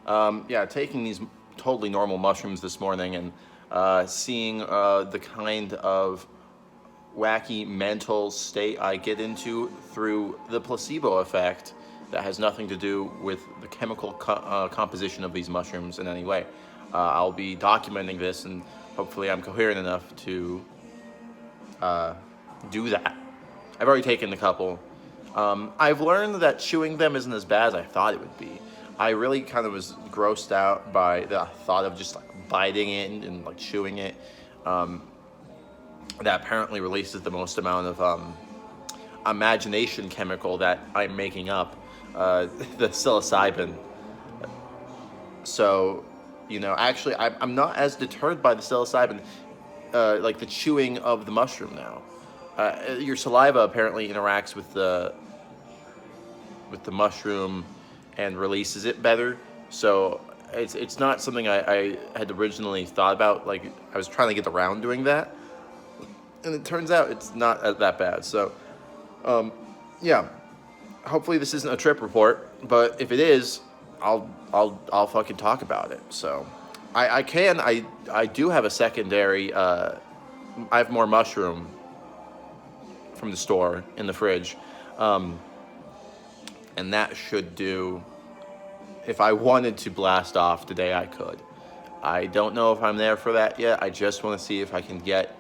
Yeah, taking these totally normal mushrooms this morning and seeing the kind of wacky mental state I get into through the placebo effect that has nothing to do with the chemical composition of these mushrooms in any way. I'll be documenting this, and hopefully I'm coherent enough to do that. I've already taken a couple. I've learned that chewing them isn't as bad as I thought it would be. I really kind of was grossed out by the thought of just like biting it and like chewing it. That apparently releases the most amount of imagination chemical that I'm making up, the psilocybin. So, actually, I'm not as deterred by the psilocybin, like the chewing of the mushroom now. Your saliva apparently interacts with the mushroom and releases it better. So it's not something I had originally thought about. Like, I was trying to get around doing that, and it turns out it's not that bad. So, yeah. Hopefully this isn't a trip report, but if it is, I'll fucking talk about it. So, I do have a secondary. I have more mushroom from the store in the fridge, and that should do. If I wanted to blast off today, I could. I don't know if I'm there for that yet. I just want to see if I can get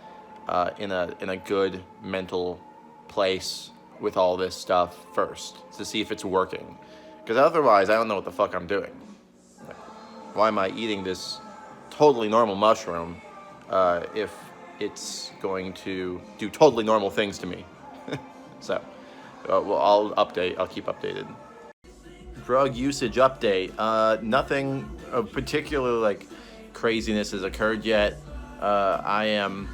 in a good mental place with all this stuff first to see if it's working. Because otherwise, I don't know what the fuck I'm doing. Like, why am I eating this totally normal mushroom if it's going to do totally normal things to me? So, well, I'll keep updated. Drug usage update. Nothing of particular like craziness has occurred yet. I am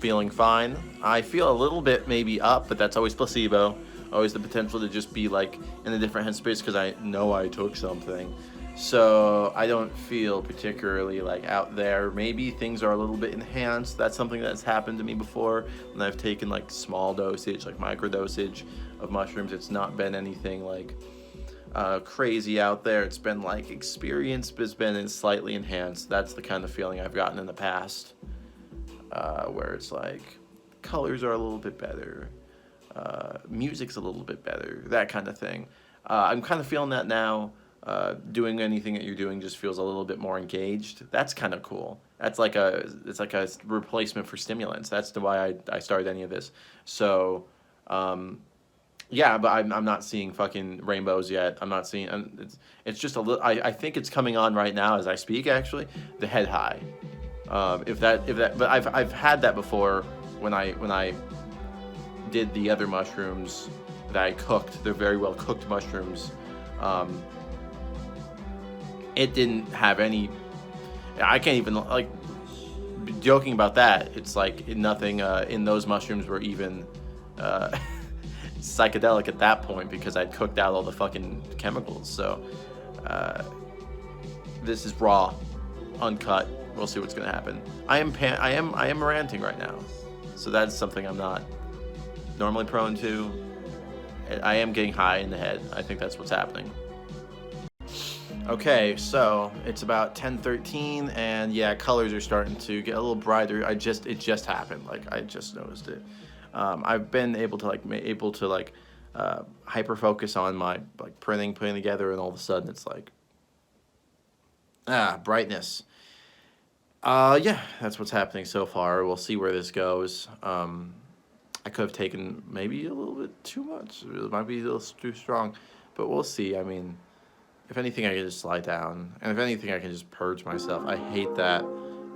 feeling fine. I feel a little bit maybe up, but that's always placebo. Always the potential to just be like in a different headspace because I know I took something. So I don't feel particularly like out there. Maybe things are a little bit enhanced. That's something that's happened to me before when I've taken like small dosage, like micro dosage of mushrooms. It's not been anything like crazy out there. It's been like experience, but it's been slightly enhanced. That's the kind of feeling I've gotten in the past, where it's like colors are a little bit better, music's a little bit better, that kind of thing. I'm kind of feeling that now. Doing anything that you're doing just feels a little bit more engaged. That's kind of cool. It's like a replacement for stimulants. That's why I started any of this. So, yeah, but I'm not seeing fucking rainbows yet. I'm not seeing. It's just a little. I think it's coming on right now as I speak. Actually, the head high. If that. But I've had that before when I did the other mushrooms that I cooked. They're very well cooked mushrooms. It didn't have any. I can't even like joking about that. It's like nothing in those mushrooms were even psychedelic at that point because I'd cooked out all the fucking chemicals. So this is raw, uncut. We'll see what's gonna happen. I am ranting right now, so that's something I'm not normally prone to. I am getting high in the head. I think that's what's happening. Okay, so it's about 10:13, and yeah, colors are starting to get a little brighter. It just happened. Like I just noticed it. I've been able to hyper focus on my like putting together, and all of a sudden it's like brightness. Yeah, that's what's happening so far. We'll see where this goes. I could have taken maybe a little bit too much. It might be a little too strong, but we'll see. I mean, if anything, I can just slide down, and if anything, I can just purge myself. I hate that,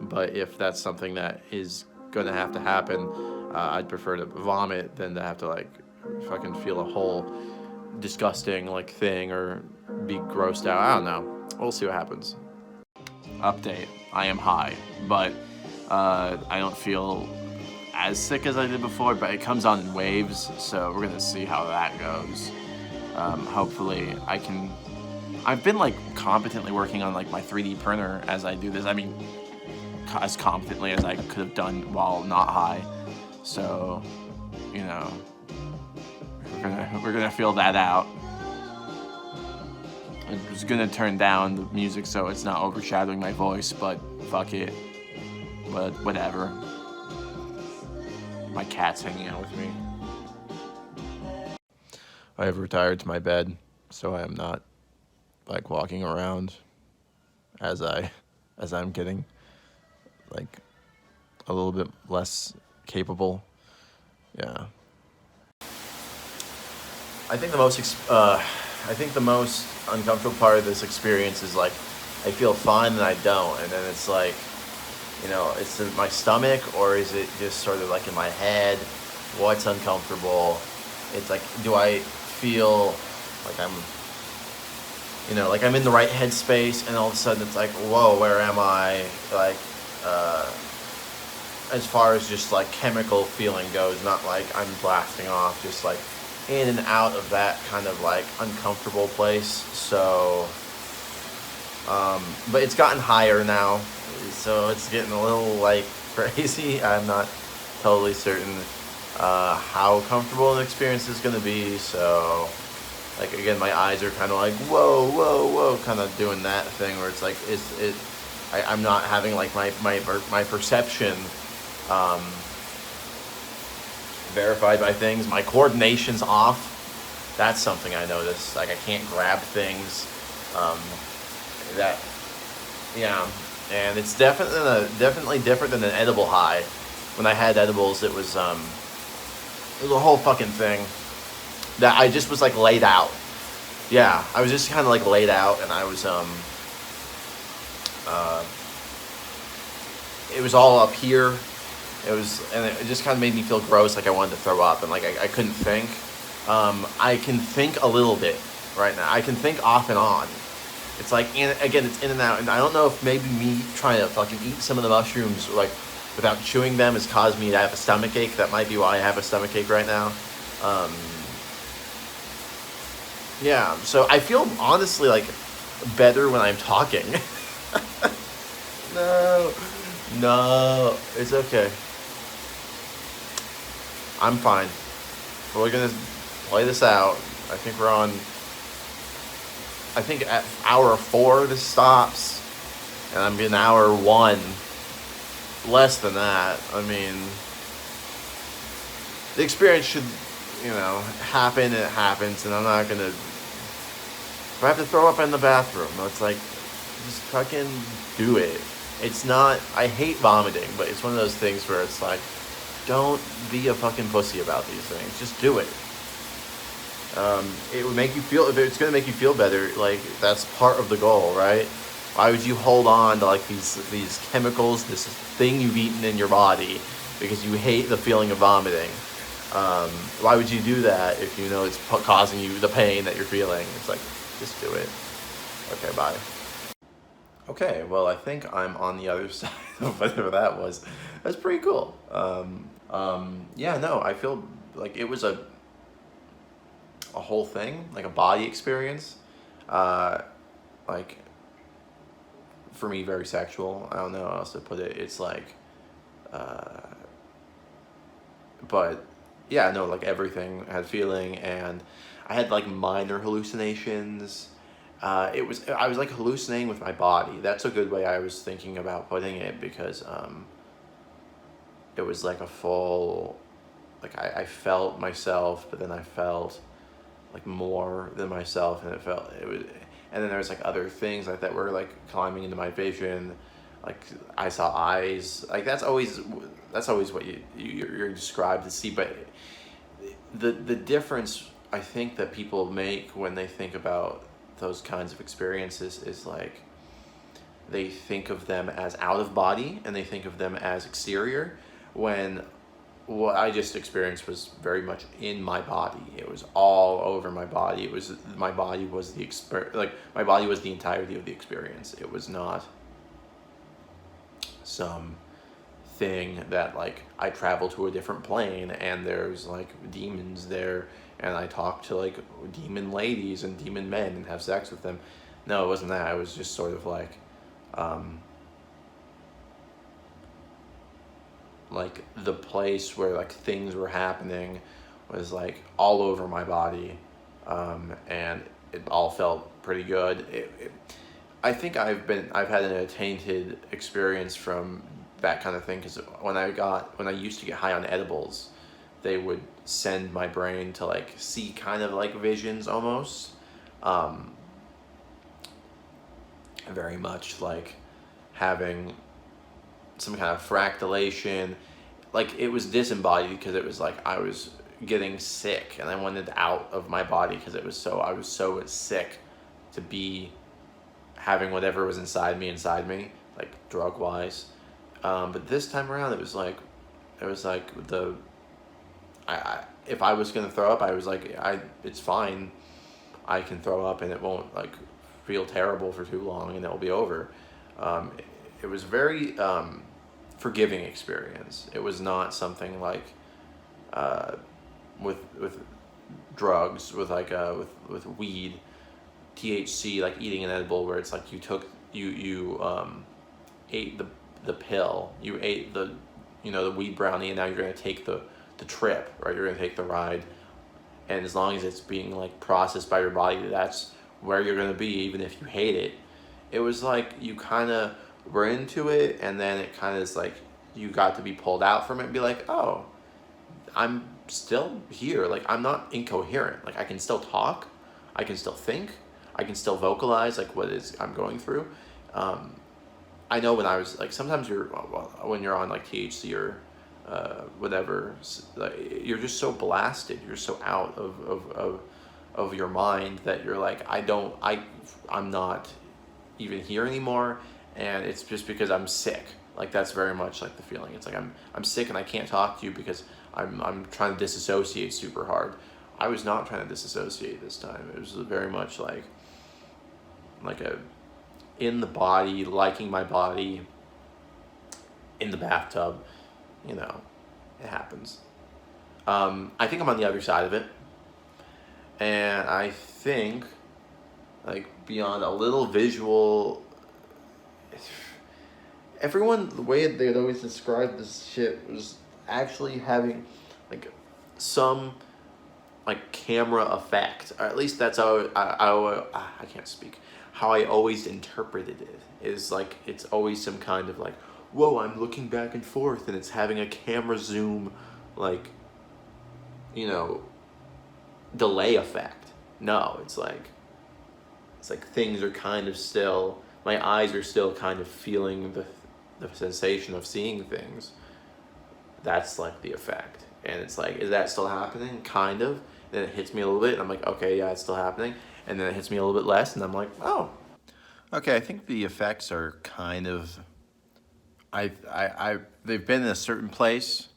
but if that's something that is gonna have to happen, I'd prefer to vomit than to have to like fucking feel a whole disgusting like thing or be grossed out. I don't know. We'll see what happens. Update. I am high, but I don't feel as sick as I did before, but it comes on in waves, so we're gonna see how that goes. Hopefully I can. I've been like competently working on like my 3D printer as I do this. I mean, as competently as I could have done while not high. So, you know, we're gonna feel that out. I was gonna turn down the music so it's not overshadowing my voice, but fuck it. But whatever. My cat's hanging out with me. I have retired to my bed, so I am not like walking around as I'm getting like a little bit less capable. Yeah. I think the most uncomfortable part of this experience is like I feel fine and I don't, and then it's like, you know, it's in my stomach, or is it just sort of like in my head? What's uncomfortable? It's like, do I feel like I'm, you know, like I'm in the right headspace, and all of a sudden it's like, whoa, where am I? Like, as far as just like chemical feeling goes, not like I'm blasting off, just like in and out of that kind of like uncomfortable place. So, but it's gotten higher now, so it's getting a little like crazy. I'm not totally certain how comfortable an experience is going to be. So, like again, my eyes are kind of like whoa, whoa, whoa, kind of doing that thing where it's like I'm not having like my perception verified by things. My coordination's off. That's something I noticed. Like I can't grab things. That, yeah, and it's definitely different than an edible high. When I had edibles, it was a whole fucking thing. That I just was like laid out. Yeah, I was just kind of like laid out, and I was it was all up here. And it just kind of made me feel gross, like I wanted to throw up, and like I couldn't think. I can think a little bit right now. I can think off and on. It's like, and again, it's in and out, and I don't know if maybe me trying to fucking eat some of the mushrooms, like, without chewing them has caused me to have a stomach ache. That might be why I have a stomach ache right now. Yeah, so I feel honestly like better when I'm talking. No, it's okay. I'm fine. We're gonna play this out. I think we're on. I think at hour 4 this stops, and I'm in hour 1. Less than that. I mean, the experience should, you know, happen. And it happens, and I'm not gonna. If I have to throw up in the bathroom, it's like, just fucking do it. It's not. I hate vomiting, but it's one of those things where it's like, don't be a fucking pussy about these things. Just do it. It would make you feel. If it's gonna make you feel better, like that's part of the goal, right? Why would you hold on to like these chemicals, this thing you've eaten in your body, because you hate the feeling of vomiting? Why would you do that if you know it's causing you the pain that you're feeling? It's like, just do it. Okay, bye. Okay, well, I think I'm on the other side of whatever that was. That's pretty cool. Yeah, no, I feel like it was a whole thing, like a body experience. Like, for me, very sexual. I don't know how else to put it. It's like, but yeah, no, like everything had feeling, and I had like minor hallucinations. I was like hallucinating with my body. That's a good way I was thinking about putting it, because it was like a full, like I felt myself, but then I felt like more than myself, and and then there was like other things like that were like climbing into my vision, like I saw eyes. Like that's always what you're described to see, but the difference I think that people make when they think about those kinds of experiences is like they think of them as out of body and they think of them as exterior, when what I just experienced was very much in my body. It was all over my body. My body was the entirety of the experience. It was not some thing that like I travel to a different plane and there's like demons there and I talk to like demon ladies and demon men and have sex with them. No, it wasn't that. It was just sort of like the place where like things were happening was like all over my body, and it all felt pretty good. I think I've had a tainted experience from that kind of thing, because when I used to get high on edibles, they would send my brain to like see kind of like visions almost, um, very much like having some kind of fractalation. Like it was disembodied because it was like I was getting sick and I wanted out of my body because I was so sick to be having whatever was inside me, like drug wise. But this time around, it was like I if I was gonna throw up, I was like, it's fine. I can throw up and it won't like feel terrible for too long and it'll be over. It was very forgiving experience. It was not something like uh, with drugs, with like with weed, THC, like eating an edible, where it's like you ate the pill, you ate the weed brownie, and now you're gonna take the trip, right? You're gonna take the ride, and as long as it's being like processed by your body, that's where you're gonna be, even if you hate it. It was like you kind of were into it, and then it kind of is like you got to be pulled out from it and be like, oh, I'm still here. Like I'm not incoherent. Like I can still talk, I can still think, I can still vocalize like what is I'm going through. Um, I know when I was like, sometimes when you're on like THC or whatever, like, you're just so blasted, you're so out of your mind that you're like, I'm not even here anymore, and it's just because I'm sick. Like that's very much like the feeling. It's like I'm sick and I can't talk to you because I'm trying to disassociate super hard. I was not trying to disassociate this time. It was very much like a in the body, liking my body in the bathtub. You know, it happens. I think I'm on the other side of it, and I think like beyond a little visual, everyone, the way they'd always describe this shit was actually having like some like camera effect, or at least that's how I can't speak, how I always interpreted it, is like it's always some kind of like, whoa, I'm looking back and forth and it's having a camera zoom, like, you know, delay effect. No, it's like things are kind of still, my eyes are still kind of feeling the sensation of seeing things. That's like the effect. And it's like, is that still happening? Kind of. Then it hits me a little bit and I'm like, okay, yeah, it's still happening. And then it hits me a little bit less and I'm like, oh. Okay, I think the effects are kind of, they've been in a certain place,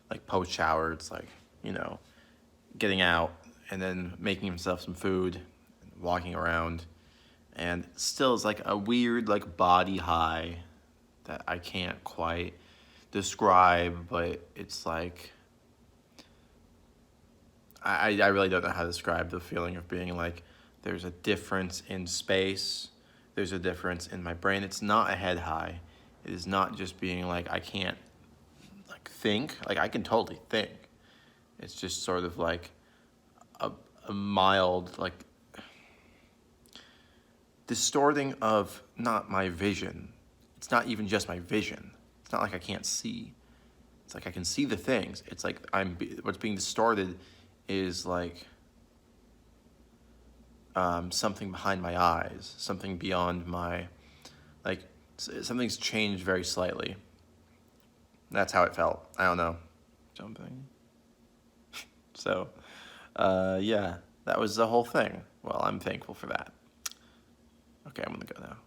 like post shower. It's like, you know, getting out and then making himself some food, walking around, and still is like a weird like body high that I can't quite describe, but it's like I really don't know how to describe the feeling of being like there's a difference in space, there's a difference in my brain. It's not a head high. It is not just being like I can't like think. Like I can totally think. It's just sort of like a mild like distorting of not my vision. It's not even just my vision. It's not like I can't see. It's like I can see the things. It's like what's being distorted is like something behind my eyes, something beyond my, like something's changed very slightly. That's how it felt. I don't know. Something. So, yeah, that was the whole thing. Well, I'm thankful for that. Okay, I'm gonna go now.